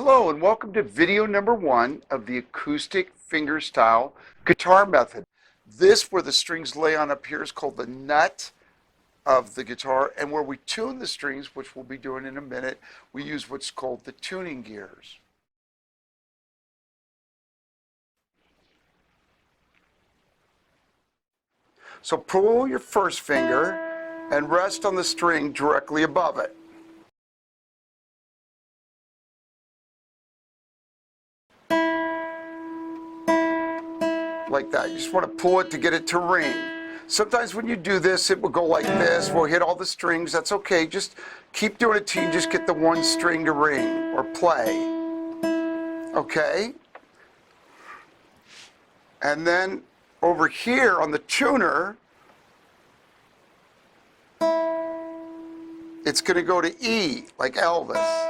Hello and welcome to video number 1 of the Acoustic Fingerstyle Guitar method. This, where the strings lay on up here, is called the nut of the guitar, and where we tune the strings, which we'll be doing in a minute, we use what's called the tuning gears. So pull your first finger and rest on the string directly above it. Like that. You just want to pull it to get it to ring. Sometimes when you do this, it will go like this. We'll hit all the strings. That's okay. Just keep doing it till you just get the one string to ring or play. Okay? And then over here on the tuner, it's going to go to E, like Elvis.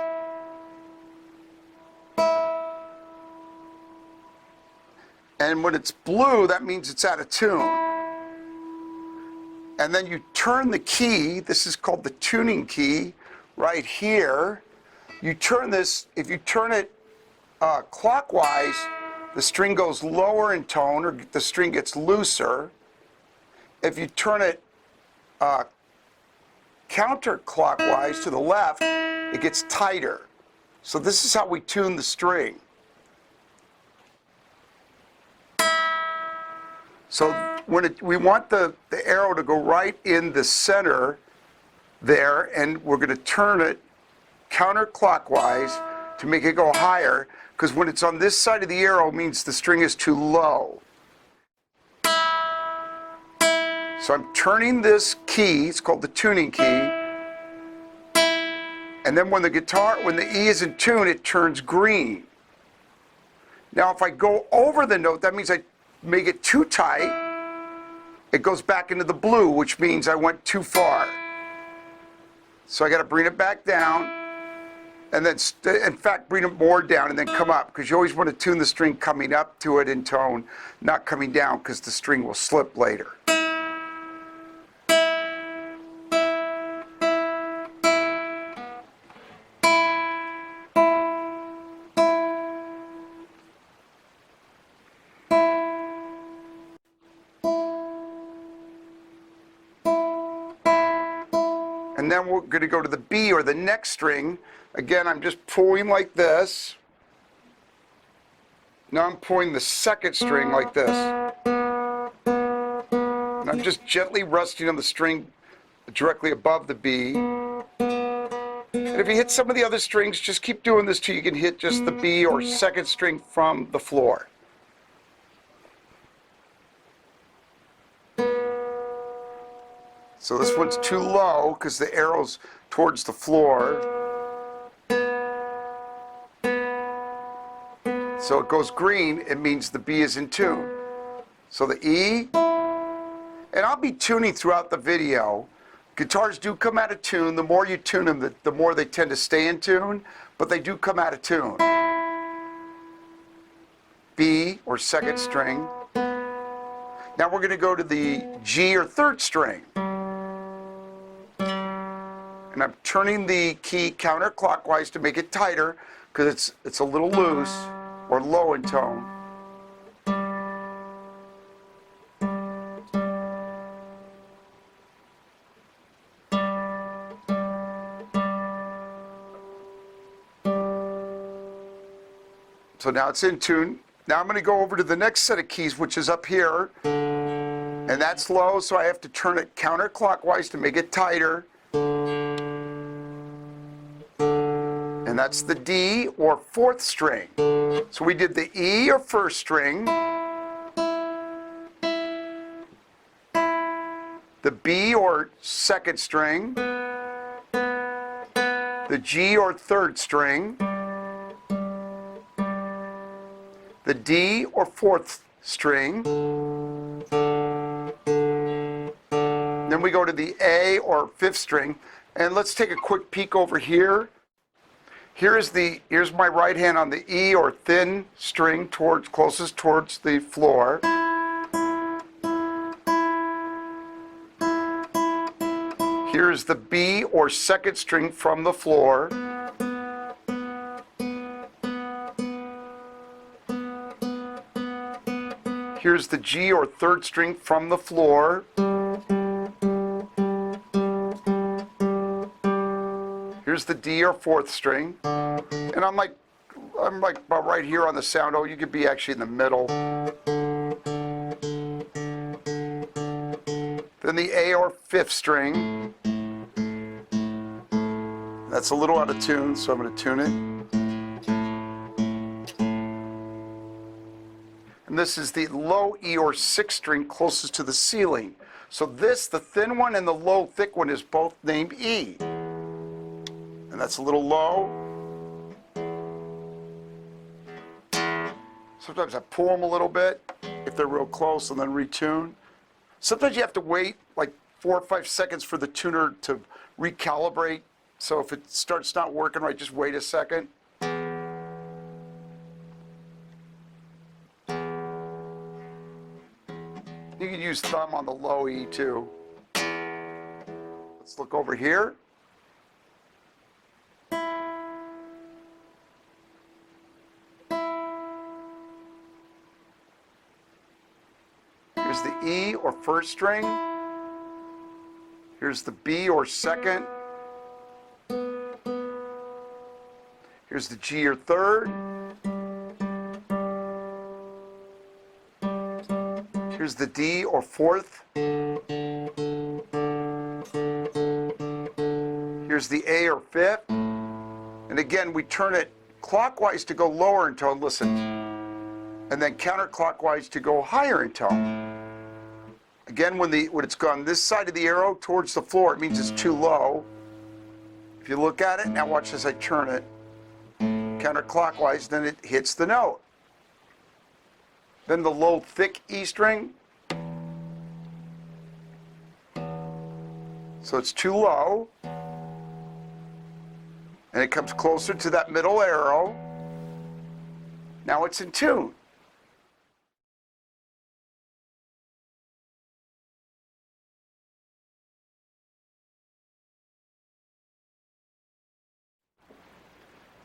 And when it's blue, that means it's out of tune. And then you turn the key, this is called the tuning key, right here. You turn this, if you turn it clockwise, the string goes lower in tone, or the string gets looser. If you turn it counterclockwise to the left, it gets tighter. So this is how we tune the string. So when we want the arrow to go right in the center there, and we're going to turn it counterclockwise to make it go higher, because when it's on this side of the arrow, it means the string is too low. So I'm turning this key, it's called the tuning key, and then when the E is in tune, it turns green. Now if I go over the note, that means I make it too tight, it goes back into the blue, which means I went too far. So I got to bring it back down, and then, in fact, bring it more down and then come up, because you always want to tune the string coming up to it in tone, not coming down, because the string will slip later. And then we're going to go to the B, or the next string. Again, I'm just pulling like this. Now I'm pulling the second string like this. And I'm just gently resting on the string directly above the B. And if you hit some of the other strings, just keep doing this till you can hit just the B or second string from the floor. So this one's too low because the arrow's towards the floor. So it goes green, it means the B is in tune. So the E, and I'll be tuning throughout the video. Guitars do come out of tune. The more you tune them, the more they tend to stay in tune, but they do come out of tune. B, or second string. Now we're going to go to the G, or third string. And I'm turning the key counterclockwise to make it tighter, because it's a little loose or low in tone. So now it's in tune. Now I'm going to go over to the next set of keys, which is up here. And that's low, so I have to turn it counterclockwise to make it tighter. And that's the D, or fourth string. So we did the E, or first string, the B, or second string, the G, or third string, the D, or fourth string, then we go to the A, or fifth string. And let's take a quick peek over here. Here's my right hand on the E, or thin string, closest towards the floor. Here's the B, or second string from the floor. Here's the G or third string from the floor. Here's the D or fourth string. And I'm like about right here on the sound. Oh, you could be actually in the middle. Then the A or fifth string. That's a little out of tune, so I'm going to tune it. And this is the low E or sixth string closest to the ceiling. So this, the thin one and the low thick one, is both named E. And that's a little low. Sometimes I pull them a little bit if they're real close and then retune. Sometimes you have to wait like 4 or 5 seconds for the tuner to recalibrate. So if it starts not working right, just wait a second. You can use thumb on the low E too. Let's look over here. Here's the E or first string. Here's the B or second. Here's the G or third. Here's the D or fourth. Here's the A or fifth. And again, we turn it clockwise to go lower in tone, listen. And then counterclockwise to go higher in tone. Again, when it's gone this side of the arrow towards the floor, it means it's too low. If you look at it, now watch as I turn it. Counterclockwise, then it hits the note. Then the low, thick E string. So it's too low. And it comes closer to that middle arrow. Now it's in tune.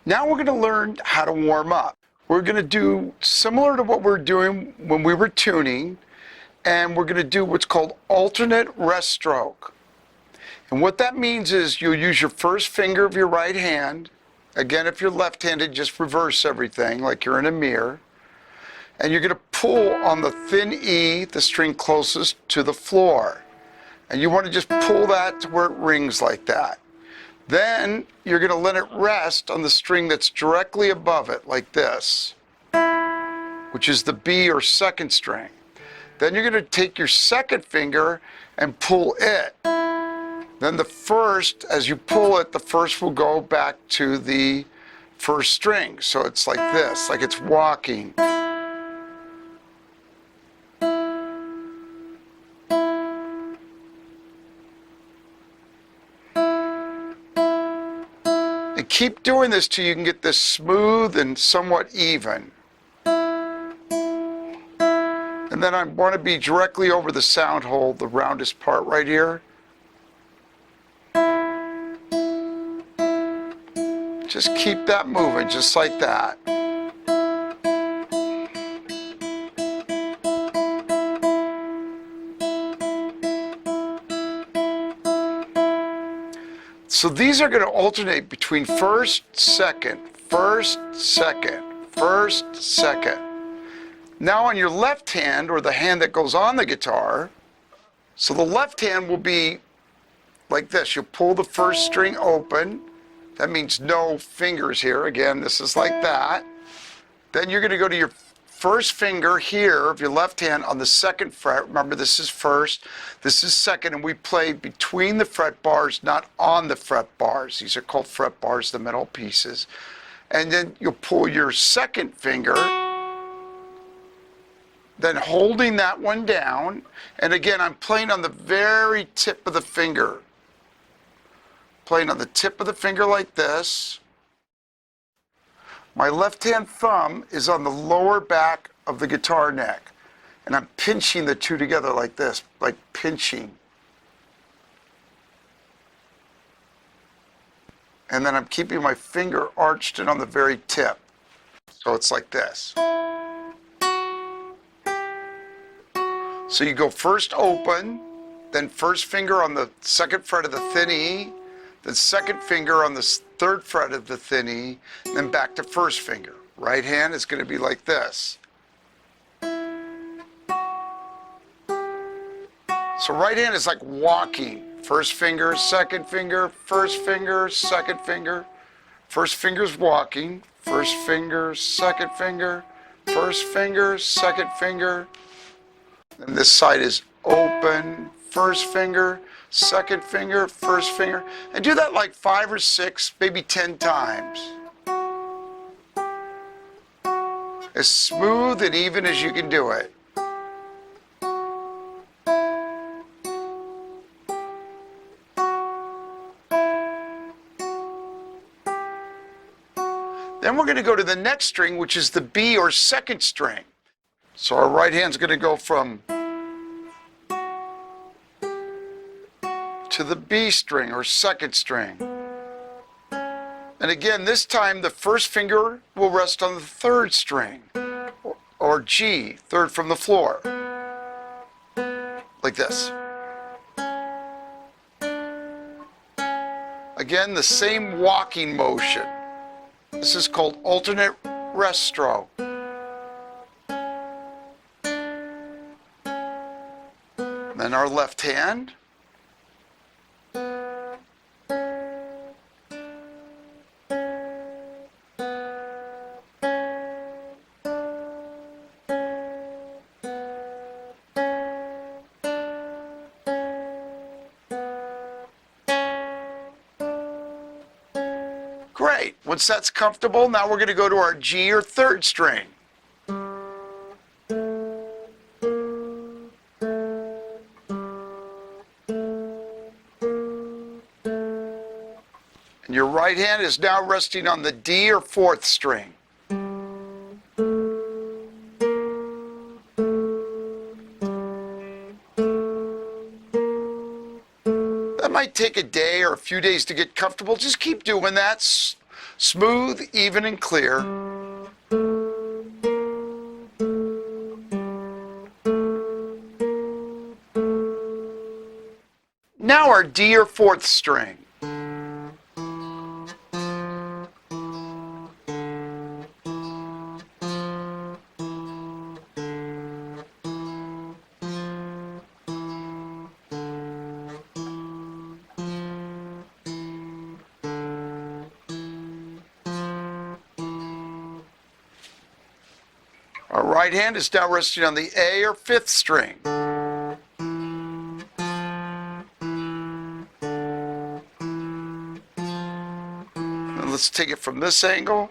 Now we're going to learn how to warm up. We're going to do similar to what we're doing when we were tuning, and we're going to do what's called alternate rest stroke. And what that means is you'll use your first finger of your right hand. Again, if you're left-handed, just reverse everything like you're in a mirror. And you're going to pull on the thin E, the string closest to the floor. And you want to just pull that to where it rings like that. Then you're going to let it rest on the string that's directly above it, like this, which is the B or second string. Then you're going to take your second finger and pull it. Then the first, as you pull it, the first will go back to the first string. So it's like this, like it's walking. And keep doing this till you can get this smooth and somewhat even. And then I want to be directly over the sound hole, the roundest part right here. Just keep that moving, just like that. So these are going to alternate between first, second, first, second, first, second. Now on your left hand, or the hand that goes on the guitar, so the left hand will be like this. You'll pull the first string open. That means no fingers here. Again, this is like that. Then you're going to go to your first finger here of your left hand on the second fret. Remember, this is first, this is second, and we play between the fret bars, not on the fret bars. These are called fret bars, the middle pieces. And then you'll pull your second finger, then holding that one down. And again, I'm playing on the very tip of the finger. Playing on the tip of the finger like this. My left-hand thumb is on the lower back of the guitar neck. And I'm pinching the two together like this, like pinching. And then I'm keeping my finger arched in on the very tip. So it's like this. So you go first open, then first finger on the second fret of the thin E, then second finger on the third fret of the thin E, then back to first finger. Right hand is going to be like this. So right hand is like walking. First finger, second finger, first finger, second finger. First finger's walking. First finger, second finger, first finger, second finger. And this side is open, first finger, second finger, first finger. And do that like 5 or 6, maybe 10 times. As smooth and even as you can do it. Then we're going to go to the next string, which is the B or second string. So our right hand's going to go from to the B string or second string. And again, this time the first finger will rest on the third string, or G, third from the floor, like this. Again, the same walking motion. This is called alternate rest stroke. Then our left hand. Great. Once that's comfortable, now we're going to go to our G or third string. And your right hand is now resting on the D or fourth string. That might take a day or a few days to get comfortable. Just keep doing that. Smooth, even, and clear. Now our D or fourth string. Our right hand is now resting on the A or fifth string. And let's take it from this angle.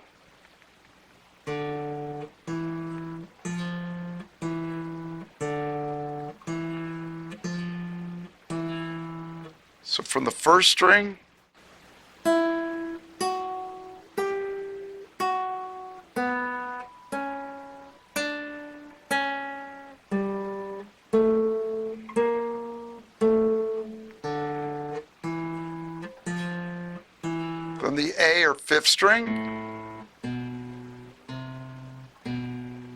So from the first string, from the A or fifth string, then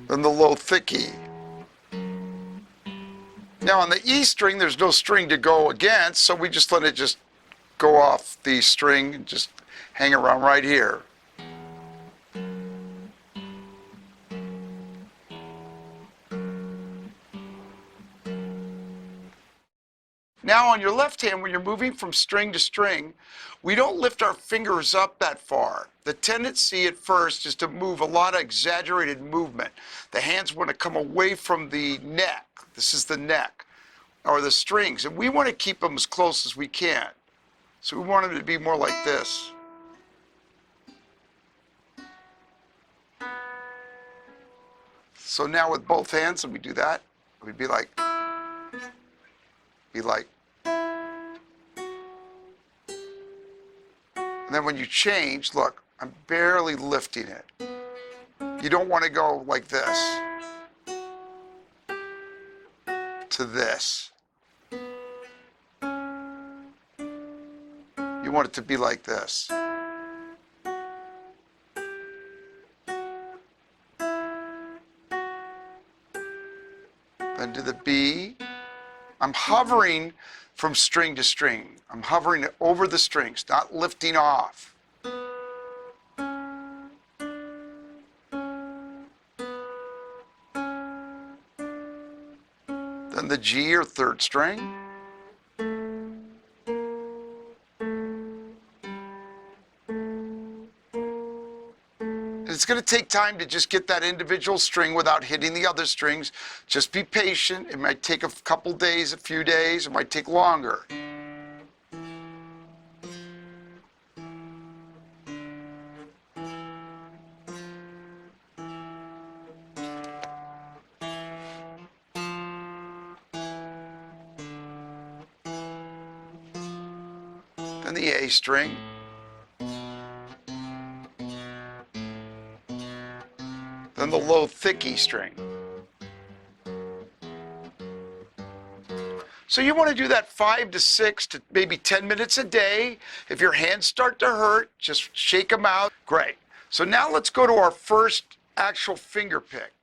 the low thick E. Now on the E string, there's no string to go against, so we just let it just go off the string and just hang around right here. Now on your left hand, when you're moving from string to string, we don't lift our fingers up that far. The tendency at first is to move a lot of exaggerated movement. The hands want to come away from the neck. This is the neck, or the strings, and we want to keep them as close as we can. So we want them to be more like this. So now with both hands, and we do that, we'd be like, and then when you change, look, I'm barely lifting it. You don't want to go like this to this. You want it to be like this. then to the B. I'm hovering from string to string. I'm hovering over the strings, not lifting off. Then the G or third string. It's going to take time to just get that individual string without hitting the other strings. Just be patient. It might take a couple days, a few days. It might take longer. Then the A string. Then the low thick E string. So you want to do that 5 to 6 to maybe 10 minutes a day. If your hands start to hurt, just shake them out. Great. So now let's go to our first actual finger pick.